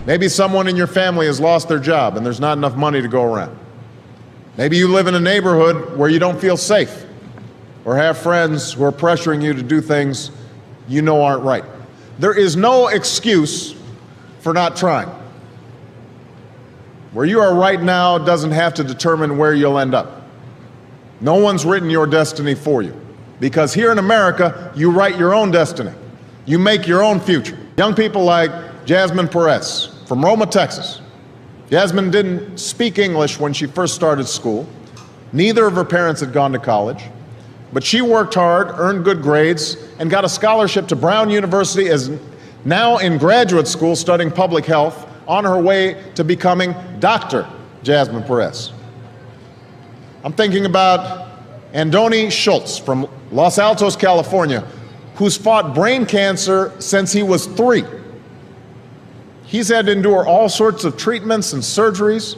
Maybe someone in your family has lost their job and there's not enough money to go around. Maybe you live in a neighborhood where you don't feel safe or have friends who are pressuring you to do things you know aren't right. There is no excuse for not trying. Where you are right now doesn't have to determine where you'll end up. No one's written your destiny for you, because here in America, you write your own destiny. You make your own future. Young people like Jasmine Perez from Roma, Texas. Jasmine didn't speak English when she first started school. Neither of her parents had gone to college, but she worked hard, earned good grades, and got a scholarship to Brown University, as now in graduate school studying public health, on her way to becoming Dr. Jasmine Perez. I'm thinking about Andoni Schultz from Los Altos, California, who's fought brain cancer since he was 3. He's had to endure all sorts of treatments and surgeries,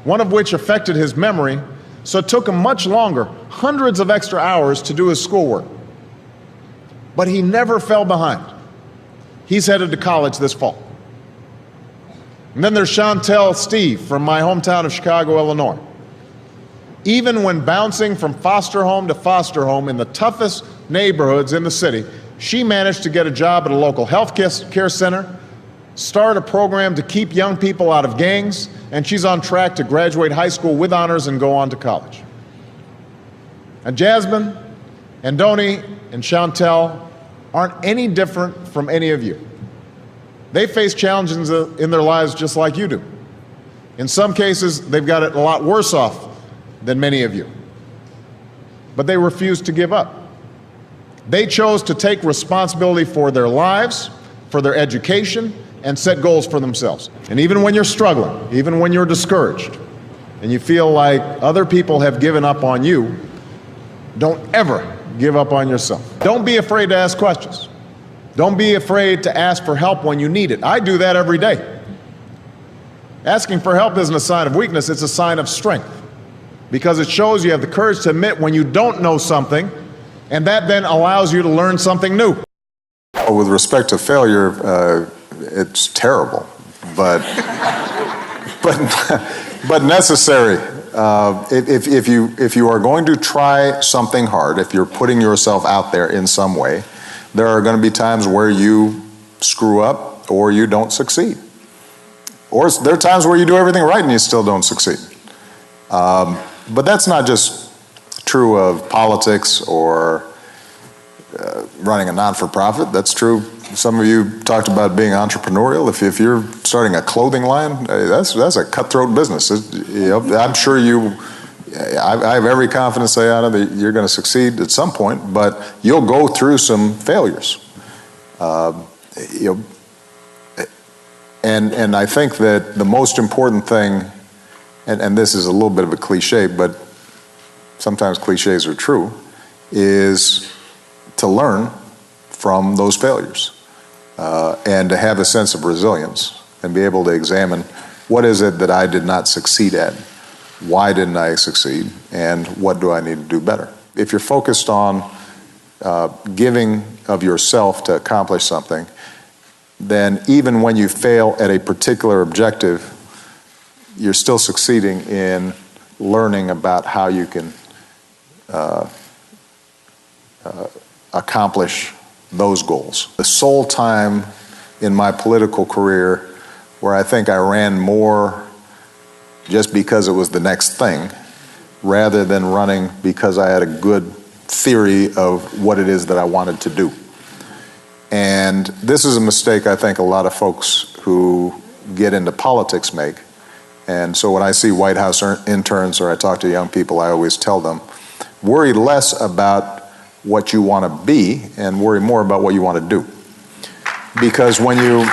one of which affected his memory, so it took him much longer, hundreds of extra hours, to do his schoolwork. But he never fell behind. He's headed to college this fall. And then there's Chantel Steve from my hometown of Chicago, Illinois. Even when bouncing from foster home to foster home in the toughest neighborhoods in the city, she managed to get a job at a local health care center, start a program to keep young people out of gangs, and she's on track to graduate high school with honors and go on to college. And Jasmine, Andoni, and Chantel aren't any different from any of you. They face challenges in their lives just like you do. In some cases, they've got it a lot worse off than many of you. But they refused to give up. They chose to take responsibility for their lives, for their education, and set goals for themselves. And even when you're struggling, even when you're discouraged, and you feel like other people have given up on you, don't ever give up on yourself. Don't be afraid to ask questions. Don't be afraid to ask for help when you need it. I do that every day. Asking for help isn't a sign of weakness, it's a sign of strength, because it shows you have the courage to admit when you don't know something, and that then allows you to learn something new. With respect to failure, it's terrible, but necessary. If you are going to try something hard, if you're putting yourself out there in some way, there are going to be times where you screw up or you don't succeed. Or there are times where you do everything right and you still don't succeed. But that's not just true of politics or running a non-for-profit. That's true. Some of you talked about being entrepreneurial. If you're starting a clothing line, that's a cutthroat business. I'm sure I have every confidence, Ayana, that you're going to succeed at some point, but you'll go through some failures. And I think that the most important thing, and this is a little bit of a cliche, but sometimes cliches are true, is to learn from those failures and to have a sense of resilience and be able to examine what is it that I did not succeed at, why didn't I succeed, and what do I need to do better. If you're focused on giving of yourself to accomplish something, then even when you fail at a particular objective, you're still succeeding in learning about how you can accomplish those goals. The sole time in my political career where I think I ran more just because it was the next thing, rather than running because I had a good theory of what it is that I wanted to do. And this is a mistake I think a lot of folks who get into politics make. And so when I see White House interns or I talk to young people, I always tell them, worry less about what you want to be and worry more about what you want to do. Because when you're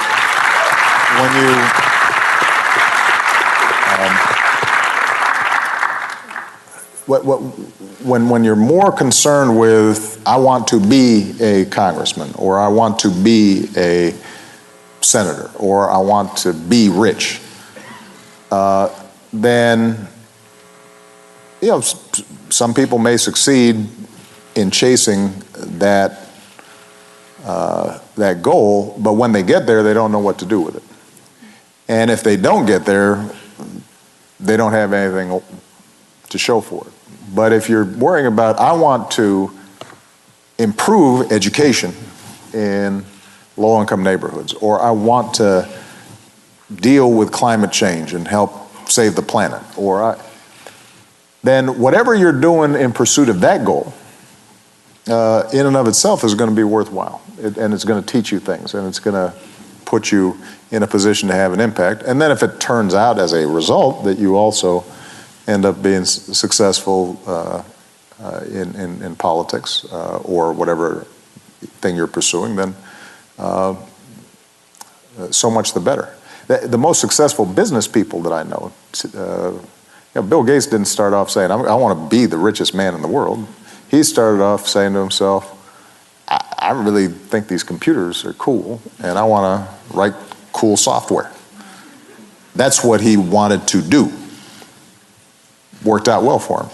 more concerned with, I want to be a congressman, or I want to be a senator, or I want to be rich, then, some people may succeed in chasing that goal, but when they get there, they don't know what to do with it. And if they don't get there, they don't have anything to show for it. But if you're worrying about, I want to improve education in low-income neighborhoods, or I want to deal with climate change and help save the planet, then whatever you're doing in pursuit of that goal, in and of itself is going to be worthwhile. And it's going to teach you things, and it's going to put you in a position to have an impact. And then if it turns out as a result that you also end up being successful in politics or whatever thing you're pursuing, then so much the better. The most successful business people that I know, Bill Gates didn't start off saying, I want to be the richest man in the world. He started off saying to himself, I really think these computers are cool, and I want to write cool software. That's what he wanted to do. Worked out well for him.